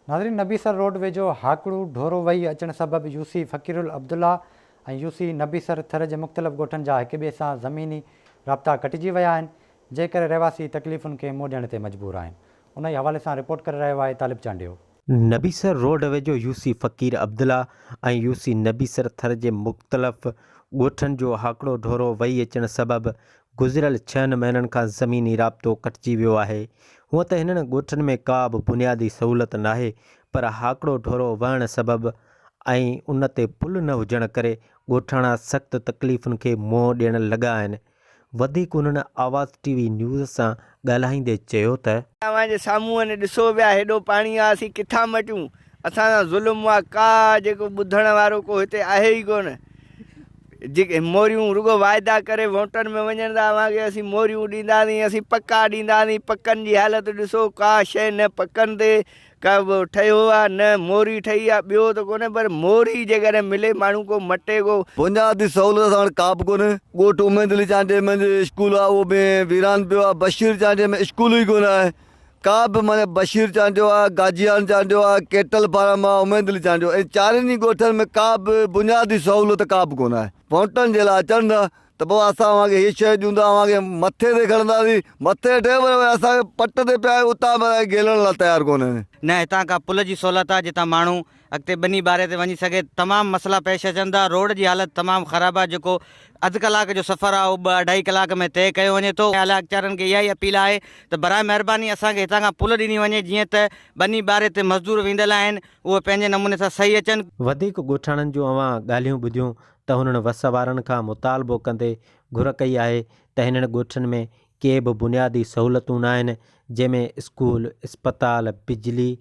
नाज़रीन, नबीसर रोड वेझो हाकड़ू ढोरो वही अचण सबबि यूसी फ़कीरुल अब्दुल्ला ऐं यूसी नबीसर थर जे मुख़्तलिफ़ ॻोठनि जा हिक ॿिए सां ज़मीनी राब्ता कटिजी विया आहिनि, जंहिं करे रहवासी तकलीफ़ुनि खे मुंहुं ॾियण ते मजबूर आहिनि। उन ई हवाले सां रिपोर्ट करे रहियो आहे तालिब चांडियो। नबीसर रोड वेझो यूसी फ़कीर अब्दुल्ला ऐं यूसी नबीसर थर जे मुख़्तलिफ़ ॻोठनि जो हाकड़ो ढोरो वही अचण सबबि गुज़िरियल 6 महीननि खां ज़मीनी राब्तो कटिजी वियो आहे। हूअं त हिननि ॻोठनि में का बि बुनियादी सहूलियत नाहे, पर हाकड़ो ढोरो वहण सबबि ऐं उन ते पुल न हुजण करे ॻोठाणा सख़्तु तकलीफ़ुनि खे मुंहुं ॾियण लॻा आहिनि। वधीक उन्हनि आवाज़ टीवी न्यूज़ सां ॻाल्हाईंदे चयो त तव्हांजे साम्हूं ॾिसो पिया हेॾो पाणी आहे, असीं किथां मटियूं, असां ज़ुल्म आहे, का जेको ॿुधण वारो को हिते आहे ई कोन। जेके मोरियूं रुगो वाइदा करे वोटनि में वञनि था, अवांखे असीं मोरियूं ॾींदासीं, असीं पका ॾींदासीं। पकनि जी हालत ॾिसो, का शइ न पकनि ते का ठहियो आहे, न मोरी ठही आहे। ॿियो त कोन्हे, पर मोरी जेकॾहिं मिले माण्हू को मटे को बुनियादी सहूलियत हाणे का बि कोन्हे। ॻोठ उमेदली चांडे में स्कूल आहे, उहो बि वीरान पियो आहे। बशीर चांडे में स्कूल ई कोन आहे का बि, माने बशीर चांडियो आहे, गाजियान चांडियो आहे, केटल फार्म आहे, उमेदली चांडियो। ऐं चारनि ई ॻोठनि में का बि बुनियादी सहूलियत का बि कोन आहे। वोटनि जे लाइ अचनि था त पोइ असां अव्हांखे हीअ शइ ॾींदा, अव्हांखे मथे ते खणंदासीं, मथे ते असांखे पट ते पिया उतां गेलण लाइ तयारु कोन आहिनि। न हितां का पुल जी सहूलियत आहे जितां माण्हू अॻिते ॿनी बारे ते वञी सघे। तमामु मसइला पेश अचनि था। रोड जी हालत तमामु ख़राबु आहे। जेको अधु कलाक जो सफ़र आहे उहो 2-2.5 कलाक में तइ कयो वञे थो। अलाहकारनि खे इहा ई अपील आहे त बराए महिरबानी असांखे हितां खां पुल ॾिनी वञे, जीअं त ॿनी बारे ते मज़दूर वेंदल आहिनि उहे पंहिंजे नमूने सां सही अचनि। वधीक ॻोठाणनि जूं अवां ॻाल्हियूं ॿुधियूं त हुननि वस वारनि खां मुतालबो कंदे घुर कई आहे त हिननि ॻोठनि में के बि बुनियादी सहूलियतूं न आहिनि, जंहिंमें स्कूल, इस्पताल, बिजली,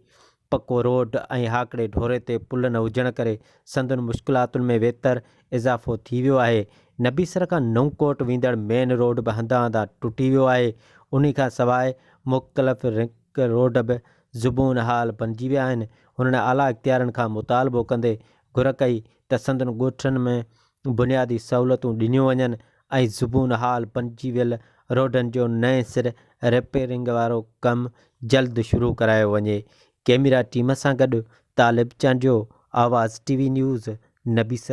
पको रोड ऐं हाकड़े ढोरे ते पुल न हुजण करे संदनि मुश्किलातुनि में वेतर इज़ाफ़ो थी वियो आहे। नबीसर खां नऊंकोट वेंदड़ मेन रोड बि हंधा हंधा टुटी वियो आहे। उन खां सवाइ मुख़्तलिफ़ रिंग रोड बि ज़ुबून हाल बणिजी विया आहिनि। हुननि आला इख़्तियारनि खां मुतालबो कंदे घुर कई त संदनि ॻोठनि में बुनियादी सहूलियतूं ॾिनियूं वञनि ऐं ज़ुबून हाल बणिजी वियल रोडनि जो नएं सिर रिपेयरिंग वारो कमु जल्द शुरू करायो वञे। कैमरा टीम सां गॾु तालिब चांडियो, आवाज़ टीवी न्यूज़, नबीसर।